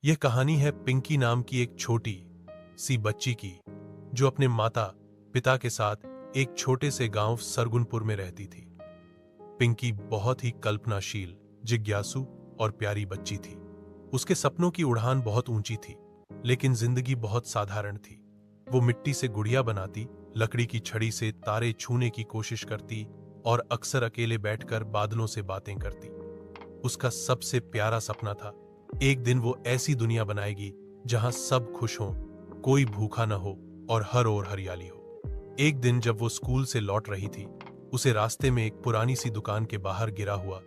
यह कहानी है पिंकी नाम की एक छोटी सी बच्ची की, जो अपने माता पिता के साथ एक छोटे से गांव सरगुनपुर में रहती थी। पिंकी बहुत ही कल्पनाशील, जिज्ञासु और प्यारी बच्ची थी। उसके सपनों की उड़ान बहुत ऊंची थी, लेकिन जिंदगी बहुत साधारण थी। वो मिट्टी से गुड़िया बनाती, लकड़ी की छड़ी से तारे छूने की कोशिश करती और अक्सर अकेले बैठकर बादलों से बातें करती। उसका सबसे प्यारा सपना था, एक दिन वो ऐसी दुनिया बनाएगी जहां सब खुश हों, कोई भूखा न हो और हर ओर हरियाली हो। एक दिन जब वो स्कूल से लौट रही थी, उसे रास्ते में एक पुरानी सी दुकान के बाहर गिरा हुआ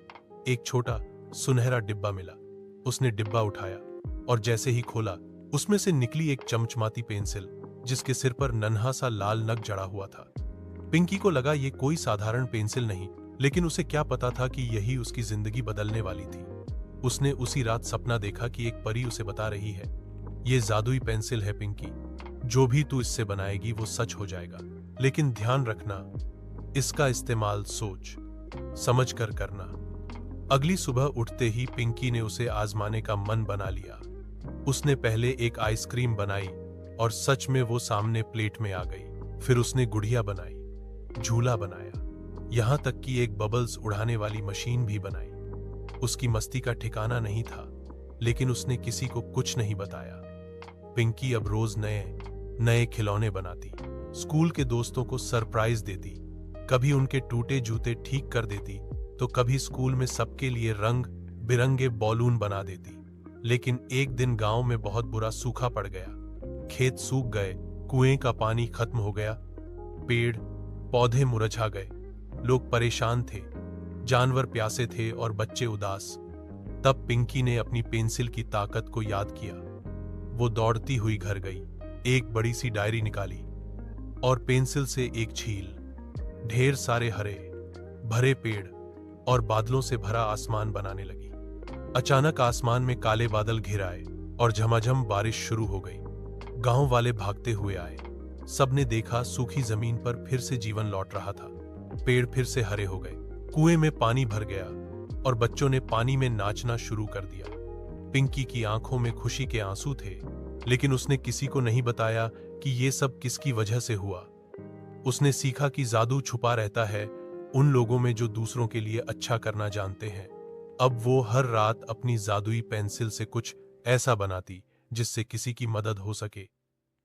एक छोटा सुनहरा डिब्बा मिला। उसने डिब्बा उठाया और जैसे ही खोला, उसमें से निकली एक चमचमाती पेंसिल, जिसके सिर पर नन्हा सा लाल नग जड़ा हुआ था। पिंकी को लगा ये कोई साधारण पेंसिल नहीं, लेकिन उसे क्या पता था कि यही उसकी जिंदगी बदलने वाली थी। उसने उसी रात सपना देखा कि एक परी उसे बता रही है, ये जादुई पेंसिल है पिंकी, जो भी तू इससे बनाएगी वो सच हो जाएगा, लेकिन ध्यान रखना, इसका इस्तेमाल सोच समझ कर करना। अगली सुबह उठते ही पिंकी ने उसे आजमाने का मन बना लिया। उसने पहले एक आइसक्रीम बनाई और सच में वो सामने प्लेट में आ गई। फिर उसने गुड़िया बनाई, झूला बनाया, यहां तक कि एक बबल्स उड़ाने वाली मशीन भी बनाई। उसकी मस्ती का ठिकाना नहीं था, लेकिन उसने किसी को कुछ नहीं बताया। पिंकी अब रोज नए नए खिलौने बनाती, स्कूल के दोस्तों को सरप्राइज देती, कभी उनके टूटे जूते ठीक कर देती, तो कभी स्कूल में सबके लिए रंग बिरंगे बॉलून बना देती। लेकिन एक दिन गांव में बहुत बुरा सूखा पड़ गया। खेत सूख गए, कुएं का पानी खत्म हो गया, पेड़ पौधे मुरझा गए, लोग परेशान थे, जानवर प्यासे थे और बच्चे उदास। तब पिंकी ने अपनी पेंसिल की ताकत को याद किया। वो दौड़ती हुई घर गई, एक बड़ी सी डायरी निकाली और पेंसिल से एक छील, ढेर सारे हरे भरे पेड़ और बादलों से भरा आसमान बनाने लगी। अचानक आसमान में काले बादल घिर आए और झमाझम बारिश शुरू हो गई। गांव वाले भागते हुए आए। सबने देखा सूखी जमीन पर फिर से जीवन लौट रहा था। पेड़ फिर से हरे हो गए, कुएं में पानी भर गया और बच्चों ने पानी में नाचना शुरू कर दिया। पिंकी की आंखों में खुशी के आंसू थे, लेकिन उसने किसी को नहीं बताया कि ये सब किसकी वजह से हुआ। उसने सीखा कि जादू छुपा रहता है उन लोगों में जो दूसरों के लिए अच्छा करना जानते हैं। अब वो हर रात अपनी जादुई पेंसिल से कुछ ऐसा बनाती जिससे किसी की मदद हो सके।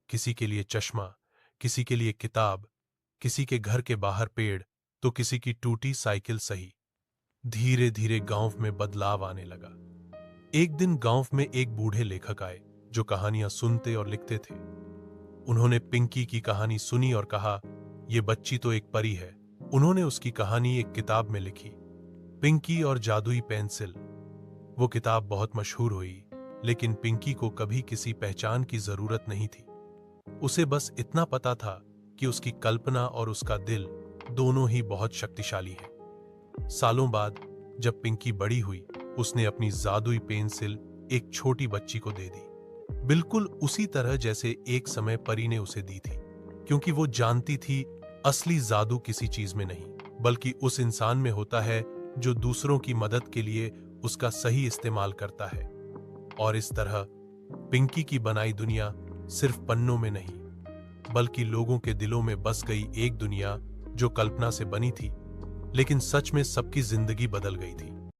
किसी के लिए चश्मा, किसी के लिए किताब, किसी के घर के बाहर पेड़, तो किसी की टूटी साइकिल सही। धीरे धीरे गांव में बदलाव आने लगा। एक दिन गांव में एक बूढ़े लेखक आए जो कहानियां सुनते और लिखते थे। उन्होंने पिंकी की कहानी सुनी और कहा, यह बच्ची तो एक परी है। उन्होंने उसकी कहानी एक किताब में लिखी, पिंकी और जादुई पेंसिल। वो किताब बहुत मशहूर हुई, लेकिन पिंकी को कभी किसी पहचान की जरूरत नहीं थी। उसे बस इतना पता था कि उसकी कल्पना और उसका दिल दोनों ही बहुत शक्तिशाली हैं। सालों बाद जब पिंकी बड़ी हुई, उसने अपनी जादुई पेंसिल एक छोटी बच्ची को दे दी, बिल्कुल उसी तरह जैसे एक समय परी ने उसे दी थी, क्योंकि वो जानती थी असली जादू किसी चीज में नहीं, बल्कि उस इंसान में होता है जो दूसरों की मदद के लिए उसका सही इस्तेमाल करता है। और इस तरह पिंकी की बनाई दुनिया सिर्फ पन्नों में नहीं, बल्कि लोगों के दिलों में बस गई एक दुनिया जो कल्पना से बनी थी, लेकिन सच में सबकी जिंदगी बदल गई थी।